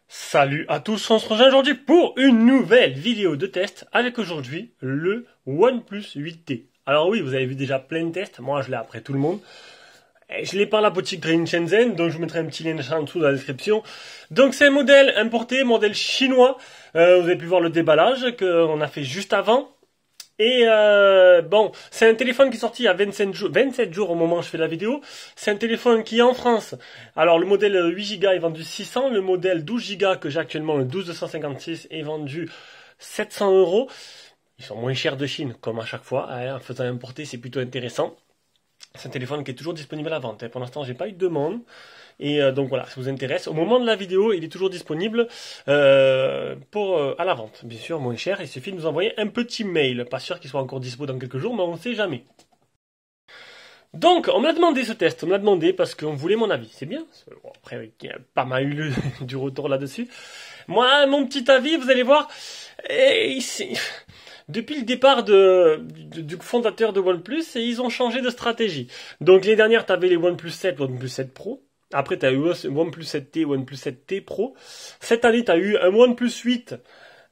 Salut à tous, on se rejoint aujourd'hui pour une nouvelle vidéo de test avec aujourd'hui le OnePlus 8T. Alors oui, vous avez vu déjà plein de tests, moi je l'ai après tout le monde. Et je l'ai par la boutique Green Shenzhen, donc je vous mettrai un petit lien en dessous dans la description. Donc c'est un modèle importé, modèle chinois. Vous avez pu voir le déballage qu'on a fait juste avant. Et bon, c'est un téléphone qui est sorti il y a 27 jours au moment où je fais la vidéo. C'est un téléphone qui est en France. Alors le modèle 8 Go est vendu 600, le modèle 12 Go que j'ai actuellement, le 12256, est vendu 700 €. Ils sont moins chers de Chine, comme à chaque fois. En faisant importer, c'est plutôt intéressant. C'est un téléphone qui est toujours disponible à la vente. Pour l'instant, j'ai pas eu de demande. Et donc voilà, ça vous intéresse. Au moment de la vidéo, il est toujours disponible à la vente. Bien sûr, moins cher. Il suffit de nous envoyer un petit mail. Pas sûr qu'il soit encore dispo dans quelques jours, mais on ne sait jamais. Donc, on m'a demandé ce test. On m'a demandé parce qu'on voulait mon avis. C'est bien. Bon, après, il y a pas mal eu du retour là-dessus. Moi, mon petit avis, vous allez voir, depuis le départ du fondateur de OnePlus, ils ont changé de stratégie. Donc, les dernières, tu avais les OnePlus 7, OnePlus 7 Pro. Après, tu as eu OnePlus 7T, OnePlus 7T Pro. Cette année, tu as eu un OnePlus 8,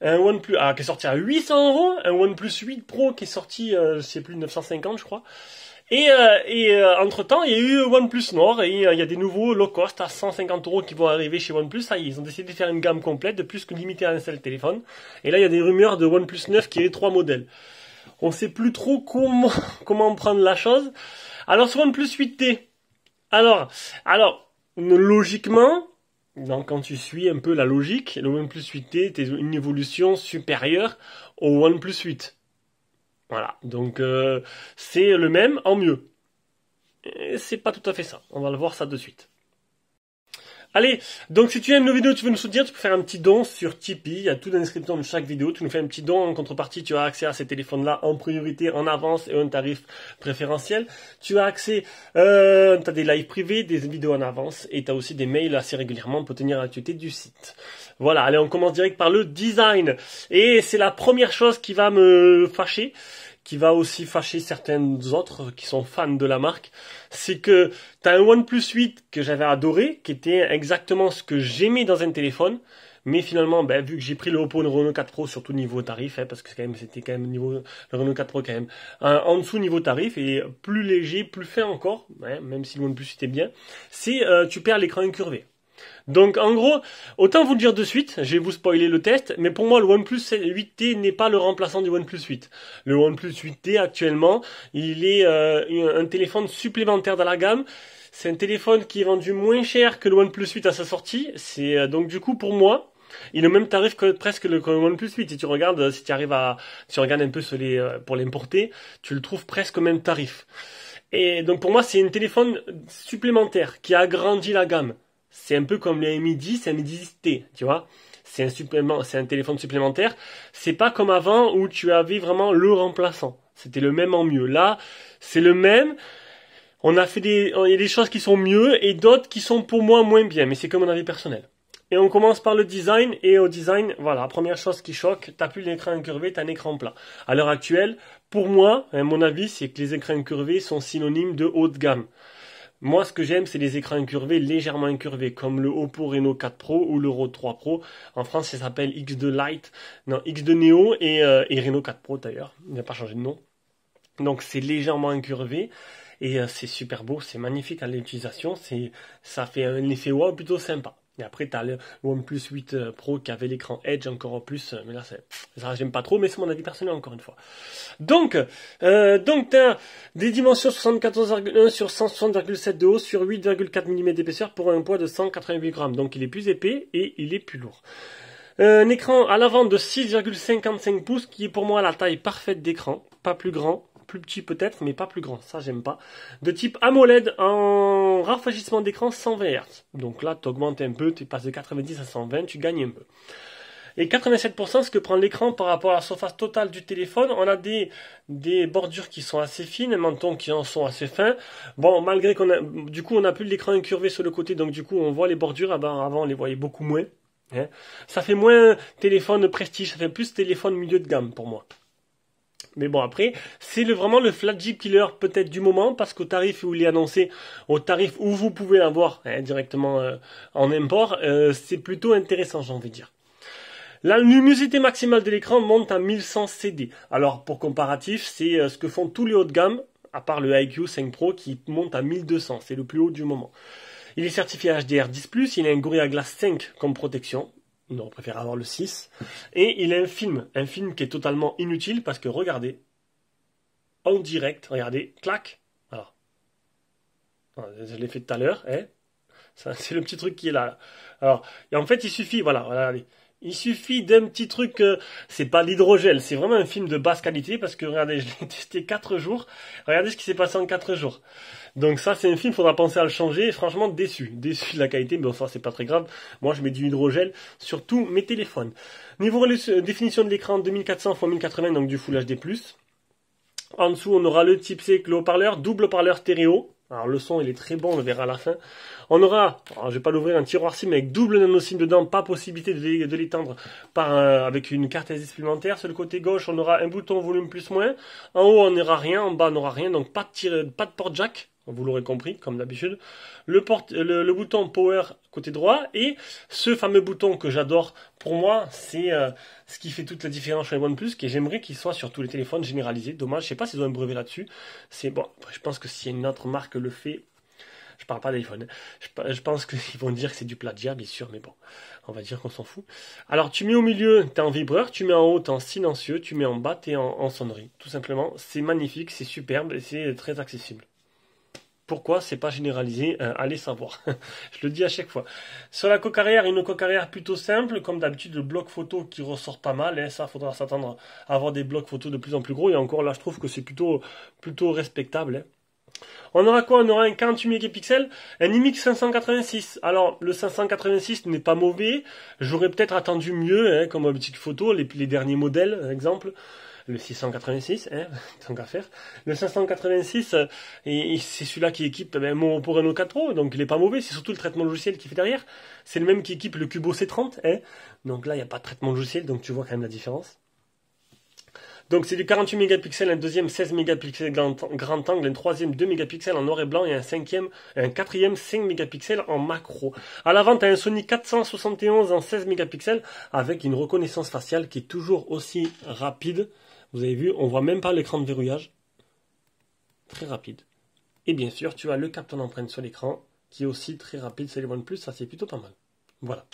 qui est sorti à 800 €, un OnePlus 8 Pro qui est sorti, je sais plus, 950, je crois. Et entre-temps, il y a eu OnePlus Nord, et il y a des nouveaux low cost à 150 € qui vont arriver chez OnePlus. Ça y est, ils ont décidé de faire une gamme complète, de plus que limitée à un seul téléphone. Et là, il y a des rumeurs de OnePlus 9 qui est 3 modèles. On sait plus trop comment prendre la chose. Alors, sur OnePlus 8T, alors, logiquement, donc quand tu suis un peu la logique, le OnePlus 8T est une évolution supérieure au OnePlus 8. Voilà, donc c'est le même en mieux. Et c'est pas tout à fait ça, on va le voir ça de suite. Allez, donc si tu aimes nos vidéos, tu veux nous soutenir, tu peux faire un petit don sur Tipeee, il y a tout dans la description de chaque vidéo, tu nous fais un petit don, en contrepartie tu as accès à ces téléphones-là en priorité, en avance et un tarif préférentiel. Tu as accès, t'as des lives privés, des vidéos en avance et t'as aussi des mails assez régulièrement pour tenir l'actualité du site. Voilà, allez, on commence direct par le design. Et c'est la première chose qui va me fâcher, qui va aussi fâcher certaines autres qui sont fans de la marque, c'est que tu as un OnePlus 8 que j'avais adoré, qui était exactement ce que j'aimais dans un téléphone, mais finalement, vu que j'ai pris le Oppo, le Reno 4 Pro, surtout niveau tarif, parce que c'était quand même niveau, le Reno 4 Pro quand même, en dessous niveau tarif, et plus léger, plus fin encore, même si le OnePlus était bien, c'est tu perds l'écran incurvé. Donc en gros, autant vous le dire de suite, je vais vous spoiler le test, mais pour moi le OnePlus 8T n'est pas le remplaçant du OnePlus 8. Le OnePlus 8T actuellement, il est un téléphone supplémentaire dans la gamme. C'est un téléphone qui est vendu moins cher que le OnePlus 8 à sa sortie. C'est donc du coup pour moi, il est au même tarif que presque le OnePlus 8. Si tu regardes un peu pour l'importer, tu le trouves presque au même tarif. Et donc pour moi c'est un téléphone supplémentaire qui agrandit la gamme. C'est un peu comme le Mi 10 et le Mi 10T, tu vois. C'est un téléphone supplémentaire. C'est pas comme avant où tu avais vraiment le remplaçant. C'était le même en mieux. Là, c'est le même. Il y a des choses qui sont mieux et d'autres qui sont pour moi moins bien. Mais c'est comme mon avis personnel. Et on commence par le design. Et au design, voilà, première chose qui choque, t'as plus l'écran incurvé, t'as un écran plat. À l'heure actuelle, pour moi, mon avis, c'est que les écrans incurvés sont synonymes de haut de gamme. Moi, ce que j'aime, c'est les écrans incurvés, légèrement incurvés, comme le Oppo Reno 4 Pro ou le Reno 3 Pro. En France, ça s'appelle X2 Lite, non, X2 Neo et Reno 4 Pro d'ailleurs. Il n'a pas changé de nom. Donc, c'est légèrement incurvé et c'est super beau, c'est magnifique à l'utilisation. Ça fait un effet wow plutôt sympa. Et après, tu as le OnePlus 8 Pro qui avait l'écran Edge encore plus. Mais là, ça j'aime pas trop, mais c'est mon avis personnel encore une fois. Donc tu as des dimensions 74,1 sur 160,7 de haut sur 8,4 mm d'épaisseur pour un poids de 188 grammes. Donc il est plus épais et il est plus lourd. Un écran à l'avant de 6,55 pouces qui est pour moi la taille parfaite d'écran. Pas plus grand. Plus petit peut-être, mais pas plus grand, ça j'aime pas. De type AMOLED en rafraîchissement d'écran 120 Hz. Donc là, tu augmentes un peu, tu passes de 90 à 120, tu gagnes un peu. Et 87% ce que prend l'écran par rapport à la surface totale du téléphone. On a des bordures qui sont assez fines, un menton qui en sont assez fins. Bon, malgré du coup, on n'a plus l'écran incurvé sur le côté, donc du coup, on voit les bordures. Avant, on les voyait beaucoup moins. Hein. Ça fait moins téléphone prestige, ça fait plus téléphone milieu de gamme pour moi. Mais bon, après, c'est vraiment le flagship killer peut-être du moment, parce qu'au tarif où il est annoncé, au tarif où vous pouvez l'avoir directement en import, c'est plutôt intéressant, j'ai envie de dire. La luminosité maximale de l'écran monte à 1100 CD. Alors, pour comparatif, c'est ce que font tous les hauts de gamme, à part le IQ 5 Pro qui monte à 1200. C'est le plus haut du moment. Il est certifié HDR10+, il a un Gorilla Glass 5 comme protection. Non, on préfère avoir le 6. Et il a un film qui est totalement inutile parce que regardez, en direct, regardez, clac, alors, je l'ai fait tout à l'heure, c'est le petit truc qui est là. Alors, et en fait, il suffit, voilà, regardez, il suffit d'un petit truc, c'est pas l'hydrogel, c'est vraiment un film de basse qualité parce que regardez, je l'ai testé 4 jours, regardez ce qui s'est passé en 4 jours. Donc ça, c'est un film, faudra penser à le changer. Et franchement, déçu de la qualité, mais bon, ça, c'est pas très grave. Moi, je mets du hydrogel sur tous mes téléphones. Niveau définition de l'écran, 2400 x 1080, donc du Full HD+. En dessous, on aura le type C avec le haut-parleur, double haut-parleur stéréo. Alors le son, il est très bon, on le verra à la fin. On aura, alors, je vais pas l'ouvrir, un tiroir SIM avec double nano SIM dedans, pas possibilité de l'étendre avec une carte SD supplémentaire. Sur le côté gauche, on aura un bouton volume plus-moins. En haut, on n'aura rien, en bas, on n'aura rien, donc pas de port jack. Vous l'aurez compris, comme d'habitude. Le bouton Power côté droit et ce fameux bouton que j'adore, pour moi, c'est ce qui fait toute la différence chez les OnePlus, et j'aimerais qu'il soit sur tous les téléphones généralisés. Dommage, je sais pas s'ils ont un brevet là-dessus. C'est bon, je pense que si une autre marque le fait, je parle pas d'iPhone, je pense qu'ils vont dire que c'est du plagiat, bien sûr, mais bon, on va dire qu'on s'en fout. Alors, tu mets au milieu, t'es en vibreur, tu mets en haut, t'es en silencieux, tu mets en bas, t'es en sonnerie. Tout simplement, c'est magnifique, c'est superbe et c'est très accessible. Pourquoi c'est pas généralisé? Allez savoir. Je le dis à chaque fois. Sur la coque arrière, une coque arrière plutôt simple, comme d'habitude le bloc photo qui ressort pas mal. Ça, faudra s'attendre à avoir des blocs photo de plus en plus gros. Et encore là, je trouve que c'est plutôt respectable. On aura quoi? On aura un 48 mégapixels, un IMX 586. Alors, le 586 n'est pas mauvais. J'aurais peut-être attendu mieux, comme petite photo, les derniers modèles, exemple. Le 686, tant qu'à faire. Le 586, c'est celui-là qui équipe mon Oppo Reno 4 Pro, donc il est pas mauvais, c'est surtout le traitement logiciel qui fait derrière. C'est le même qui équipe le Cubo C30, donc là il n'y a pas de traitement logiciel, donc tu vois quand même la différence. Donc c'est du 48 mégapixels, un deuxième 16 mégapixels grand angle, un troisième 2 mégapixels en noir et blanc et un quatrième 5 mégapixels en macro. À l'avant, tu as un Sony 471 en 16 mégapixels avec une reconnaissance faciale qui est toujours aussi rapide. Vous avez vu, on voit même pas l'écran de verrouillage. Très rapide. Et bien sûr, tu as le capteur d'empreinte sur l'écran qui est aussi très rapide. C'est les OnePlus, ça c'est plutôt pas mal. Voilà.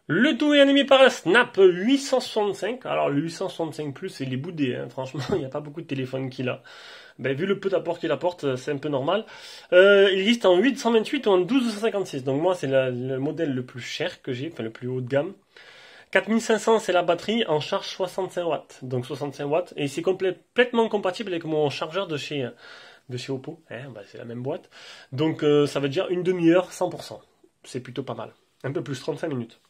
Le tout est animé par un Snap 865. Alors le 865 Plus, c'est les boudés. Franchement, il n'y a pas beaucoup de téléphones qu'il a. Vu le peu d'apport qu'il apporte, c'est un peu normal. Il existe en 828 ou en 1256. Donc moi, c'est le modèle le plus cher que j'ai, enfin le plus haut de gamme. 4500, c'est la batterie en charge 65 watts. Donc 65 watts. Et c'est complètement compatible avec mon chargeur de chez Oppo. C'est la même boîte. Donc ça veut dire une demi-heure, 100%. C'est plutôt pas mal. Un peu plus, 35 minutes.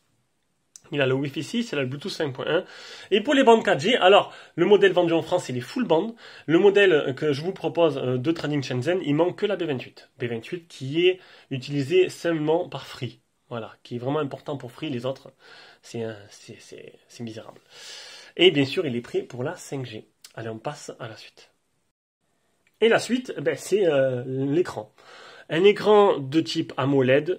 Il a le Wi-Fi 6, il a le Bluetooth 5.1. Et pour les bandes 4G, alors, le modèle vendu en France, c'est les full band. Le modèle que je vous propose de Trading Shenzhen, il manque que la B28. B28 qui est utilisée seulement par Free. Voilà, qui est vraiment important pour Free. Les autres, c'est misérable. Et bien sûr, il est prêt pour la 5G. Allez, on passe à la suite. Et la suite, c'est l'écran. Un écran de type AMOLED,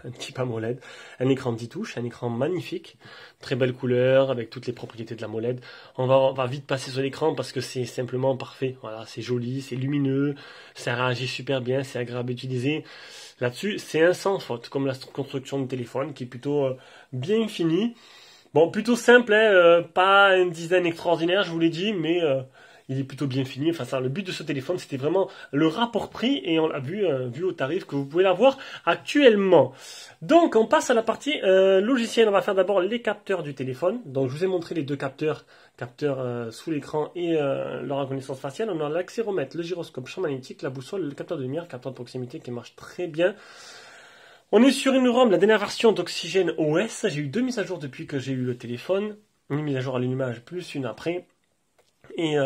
un type AMOLED, un écran 10 touches, un écran magnifique, très belle couleur, avec toutes les propriétés de l'AMOLED. On va vite passer sur l'écran parce que c'est simplement parfait. Voilà, c'est joli, c'est lumineux, ça réagit super bien, c'est agréable à utiliser. Là-dessus, c'est un sans faute, comme la construction du téléphone, qui est plutôt bien finie. Bon, plutôt simple, pas un design extraordinaire, je vous l'ai dit, mais il est plutôt bien fini. Enfin, ça, le but de ce téléphone, c'était vraiment le rapport prix, et on l'a vu au tarif que vous pouvez l'avoir actuellement. Donc, on passe à la partie logicielle. On va faire d'abord les capteurs du téléphone. Donc, je vous ai montré les deux capteurs sous l'écran et leur reconnaissance faciale. On a l'accéléromètre, le gyroscope, champ magnétique, la boussole, le capteur de lumière, le capteur de proximité qui marche très bien. On est sur une ROM, la dernière version d'Oxygène OS. J'ai eu 2 mises à jour depuis que j'ai eu le téléphone. Une mise à jour à l'allumage plus une après. Et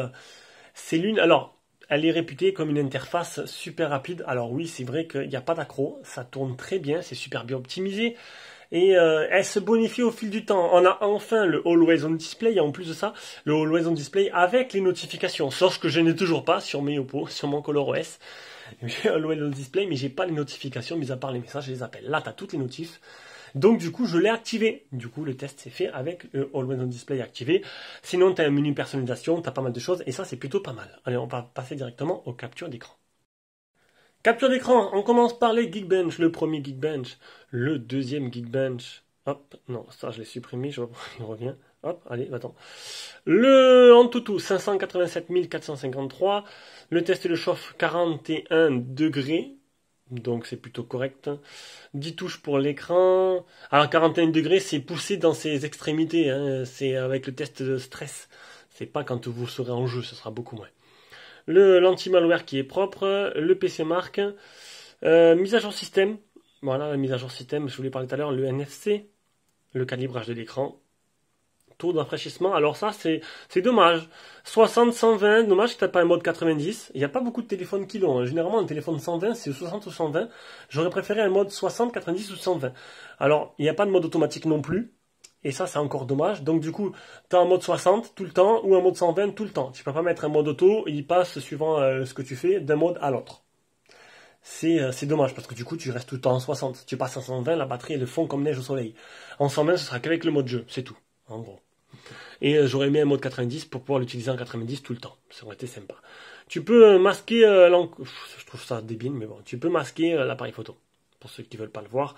c'est l'une... Alors, elle est réputée comme une interface super rapide. Alors oui, c'est vrai qu'il n'y a pas d'accro. Ça tourne très bien, c'est super bien optimisé. Et elle se bonifie au fil du temps. On a enfin le Always On Display, et en plus de ça, le Always On Display avec les notifications. Sauf que je n'ai toujours pas sur mes Oppo, sur mon ColorOS. J'ai Always On Display, mais j'ai pas les notifications, mis à part les messages et les appels. Là, tu as toutes les notifs. Donc du coup, je l'ai activé. Du coup, le test s'est fait avec le Always On Display activé. Sinon, tu as un menu personnalisation, tu as pas mal de choses, et ça, c'est plutôt pas mal. Allez, on va passer directement aux captures d'écran. Capture d'écran, on commence par les Geekbench. Le premier Geekbench, le deuxième Geekbench. Hop, non, ça je l'ai supprimé, il revient. Hop, allez, attends. Le Antutu, 587 453. Le test de chauffe, 41 degrés. Donc c'est plutôt correct. 10 touches pour l'écran. Alors 41 degrés, c'est poussé dans ses extrémités. Hein. C'est avec le test de stress. C'est pas quand vous serez en jeu, ce sera beaucoup moins. L'anti-malware qui est propre, le PC marque, mise à jour système, voilà la mise à jour système, je vous l'ai parlé tout à l'heure, le NFC, le calibrage de l'écran, taux d'enfraîchissement, alors ça c'est dommage, 60, 120, dommage que tu n'as pas un mode 90, il n'y a pas beaucoup de téléphones qui l'ont, hein. Généralement un téléphone 120 c'est 60 ou 120, j'aurais préféré un mode 60, 90 ou 120, alors il n'y a pas de mode automatique non plus, et ça, c'est encore dommage. Donc, du coup, tu as un mode 60 tout le temps ou un mode 120 tout le temps. Tu peux pas mettre un mode auto, il passe suivant ce que tu fais d'un mode à l'autre. C'est dommage parce que du coup, tu restes tout le temps en 60. Tu passes en 120, la batterie, elle fond comme neige au soleil. En 120, ce sera qu'avec le mode jeu. C'est tout, en gros. Et j'aurais mis un mode 90 pour pouvoir l'utiliser en 90 tout le temps. Ça aurait été sympa. Tu peux masquer je trouve ça débile, mais bon. Tu peux masquer l'appareil photo. Pour ceux qui veulent pas le voir.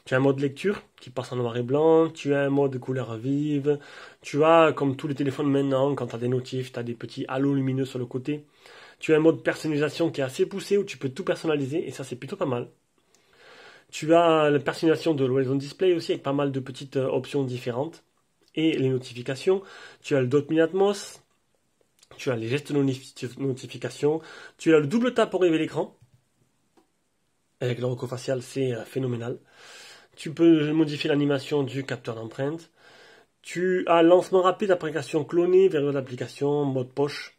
Tu as un mode lecture qui passe en noir et blanc, tu as un mode couleur vive, tu as, comme tous les téléphones maintenant, quand tu as des notifs, tu as des petits halos lumineux sur le côté. Tu as un mode personnalisation qui est assez poussé où tu peux tout personnaliser et ça c'est plutôt pas mal. Tu as la personnalisation de l'Always On Display aussi avec pas mal de petites options différentes. Et les notifications, tu as le Dolby Atmos, tu as les gestes de notification, tu as le double tap pour révéler l'écran. Avec le recours facial, c'est phénoménal. Tu peux modifier l'animation du capteur d'empreinte. Tu as lancement rapide, application clonée, vers l'application, mode poche.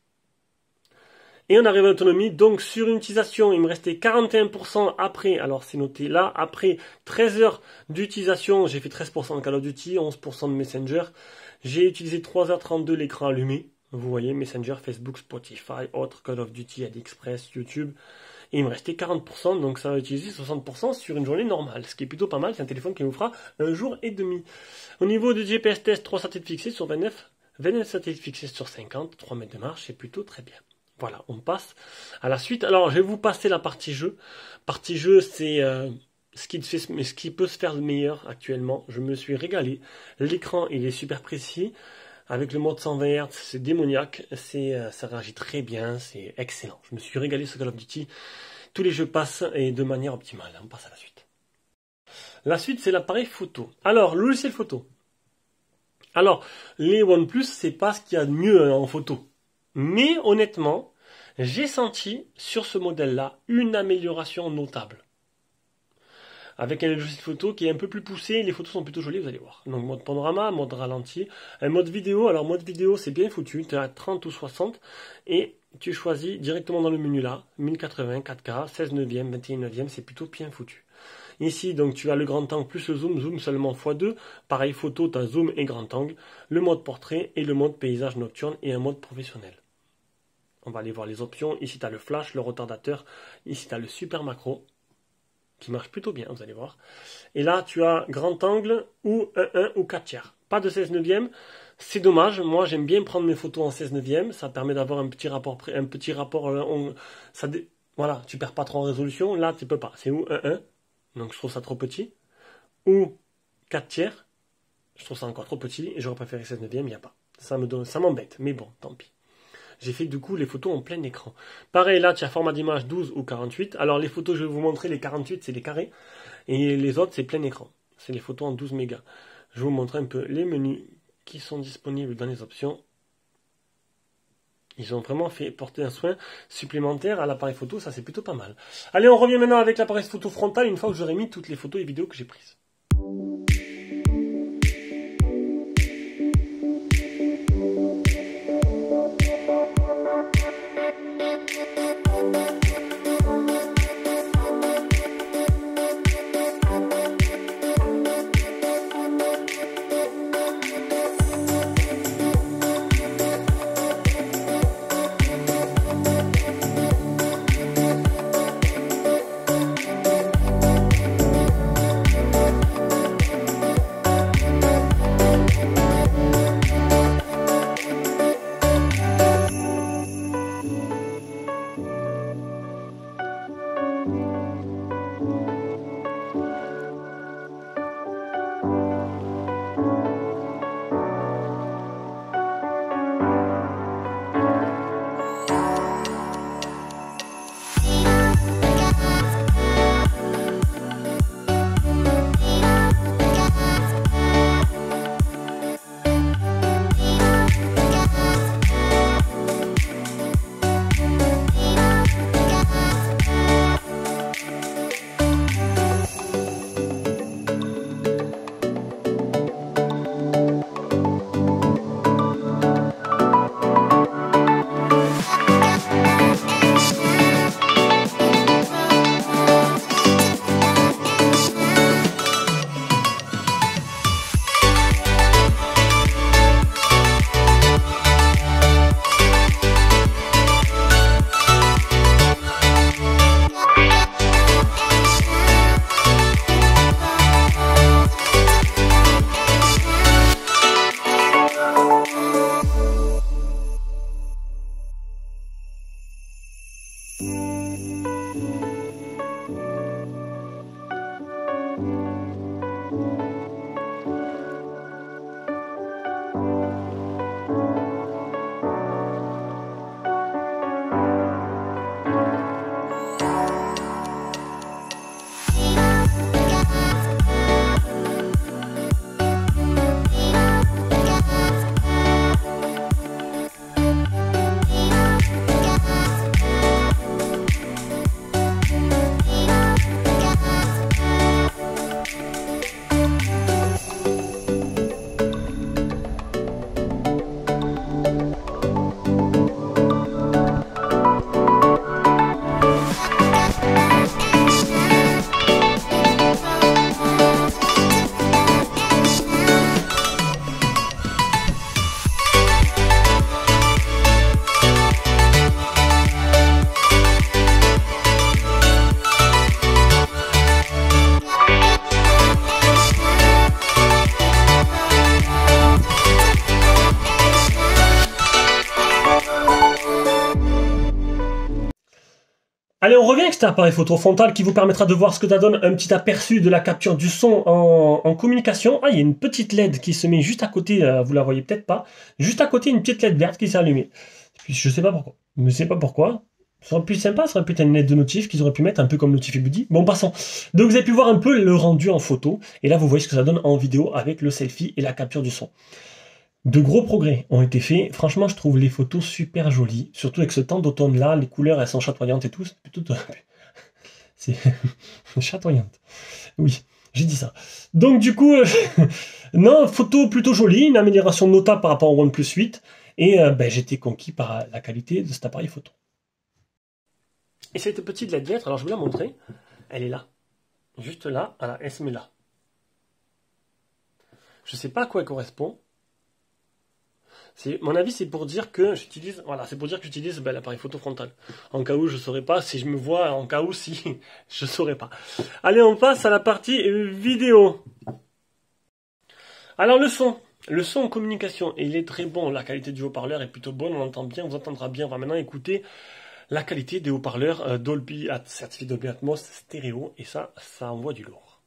Et on arrive à l'autonomie. Donc sur une utilisation, il me restait 41% après, alors c'est noté là, après 13 heures d'utilisation, j'ai fait 13% de Call of Duty, 11% de Messenger. J'ai utilisé 3h32 l'écran allumé. Vous voyez, Messenger, Facebook, Spotify, autres, Call of Duty, AliExpress, YouTube. Et il me restait 40%, donc ça va utiliser 60% sur une journée normale, ce qui est plutôt pas mal, c'est un téléphone qui nous fera un jour et demi. Au niveau du GPS test, 3 satellites fixés sur 29 satellites fixés sur 50, 3 mètres de marche, c'est plutôt très bien. Voilà, on passe à la suite. Alors, je vais vous passer la partie jeu. Partie jeu, c'est ce qui peut se faire de meilleur actuellement. Je me suis régalé. L'écran, il est super précis. Avec le mode 120 Hz, c'est démoniaque, ça réagit très bien, c'est excellent. Je me suis régalé sur Call of Duty. Tous les jeux passent et de manière optimale. On passe à la suite. La suite, c'est l'appareil photo. Alors, le logiciel photo. Alors, les OnePlus, c'est pas ce qu'il y a de mieux en photo. Mais honnêtement, j'ai senti sur ce modèle-là une amélioration notable. Avec un logiciel photo qui est un peu plus poussé, les photos sont plutôt jolies, vous allez voir. Donc mode panorama, mode ralenti, un mode vidéo, alors mode vidéo c'est bien foutu, tu es à 30 ou 60, et tu choisis directement dans le menu là, 1080, 4K, 16 neuvième, 21 neuvième, c'est plutôt bien foutu. Ici, donc tu as le grand angle plus le zoom, zoom seulement x2, pareil photo, tu as zoom et grand angle, le mode portrait et le mode paysage nocturne et un mode professionnel. On va aller voir les options, ici tu as le flash, le retardateur, ici tu as le super macro, qui marche plutôt bien, vous allez voir. Et là, tu as grand angle ou 1 ou 4 tiers. Pas de 16 neuvième. C'est dommage. Moi, j'aime bien prendre mes photos en 16 neuvième. Ça permet d'avoir un petit rapport. Voilà, tu perds pas trop en résolution. Là, tu peux pas. C'est ou 1. Donc, je trouve ça trop petit. Ou 4 tiers. Je trouve ça encore trop petit. Et j'aurais préféré 16 neuvième, il n'y a pas. Ça m'embête. Mais bon, tant pis. J'ai fait du coup les photos en plein écran. Pareil, là, tu as format d'image 12 ou 48. Alors, les photos, je vais vous montrer, les 48, c'est les carrés. Et les autres, c'est plein écran. C'est les photos en 12 mégas. Je vais vous montrer un peu les menus qui sont disponibles dans les options. Ils ont vraiment fait porter un soin supplémentaire à l'appareil photo, ça c'est plutôt pas mal. Allez, on revient maintenant avec l'appareil photo frontal une fois que j'aurai mis toutes les photos et vidéos que j'ai prises. Allez, on revient avec cet appareil photo frontal qui vous permettra de voir ce que ça donne, un petit aperçu de la capture du son en communication. Ah, il y a une petite LED qui se met juste à côté, vous la voyez peut-être pas, juste à côté une petite LED verte qui s'est allumée. Puis je sais pas pourquoi, je sais pas pourquoi. Ce serait plus sympa, ça aurait pu être une LED de notif qu'ils auraient pu mettre un peu comme Notif et Buddy. Bon, passons. Donc vous avez pu voir un peu le rendu en photo, et là vous voyez ce que ça donne en vidéo avec le selfie et la capture du son. De gros progrès ont été faits. Franchement, je trouve les photos super jolies. Surtout avec ce temps d'automne-là, les couleurs, elles sont chatoyantes et tout. C'est chatoyante. Oui, j'ai dit ça. Donc du coup, non, photo plutôt jolie, une amélioration notable par rapport au OnePlus 8. Et j'étais conquis par la qualité de cet appareil photo. Et cette petite LED verte, alors je vais vous la montrer. Elle est là. Juste là, voilà, elle se met là. Je ne sais pas à quoi elle correspond. Mon avis, c'est pour dire que j'utilise, voilà, c'est pour dire que j'utilise l'appareil photo frontal. En cas où je ne saurais pas, si je me vois, en cas où si je ne saurais pas. Allez, on passe à la partie vidéo. Alors le son en communication, il est très bon. La qualité du haut-parleur est plutôt bonne, on entend bien, on vous entendra bien. On va maintenant écouter la qualité des haut-parleurs Dolby certifié Dolby Atmos stéréo, et ça envoie du lourd.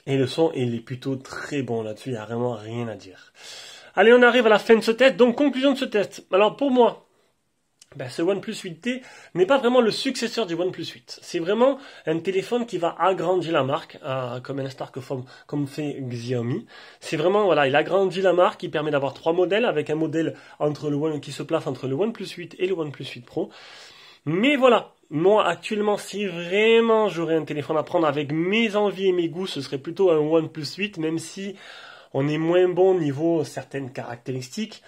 Et le son, il est plutôt très bon là-dessus, il n'y a vraiment rien à dire. Allez, on arrive à la fin de ce test, donc conclusion de ce test. Alors pour moi, ce OnePlus 8T n'est pas vraiment le successeur du OnePlus 8. C'est vraiment un téléphone qui va agrandir la marque, comme un star comme fait Xiaomi. C'est vraiment, voilà, il agrandit la marque, il permet d'avoir 3 modèles, avec un modèle qui se place entre le OnePlus 8 et le OnePlus 8 Pro. Mais voilà, moi actuellement, si vraiment j'aurais un téléphone à prendre avec mes envies et mes goûts, ce serait plutôt un OnePlus 8, même si on est moins bon niveau certaines caractéristiques.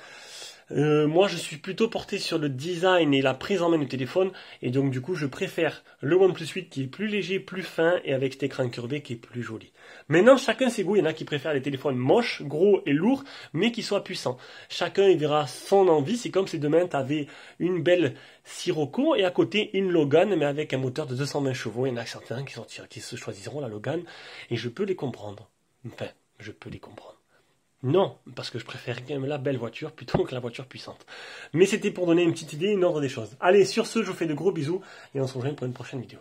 Moi, je suis plutôt porté sur le design et la prise en main du téléphone, et donc du coup, je préfère le OnePlus 8 qui est plus léger, plus fin, et avec cet écran incurvé qui est plus joli. Maintenant, chacun ses goûts. Il y en a qui préfèrent les téléphones moches, gros et lourds, mais qui soient puissants. Chacun, il verra son envie. C'est comme si demain, tu avais une belle Sirocco et à côté une Logan, mais avec un moteur de 220 chevaux. Il y en a certains qui se choisiront la Logan, et je peux les comprendre. Enfin, je peux les comprendre. Non, parce que je préfère quand même la belle voiture plutôt que la voiture puissante. Mais c'était pour donner une petite idée, une ordre des choses. Allez, sur ce, je vous fais de gros bisous et on se rejoint pour une prochaine vidéo.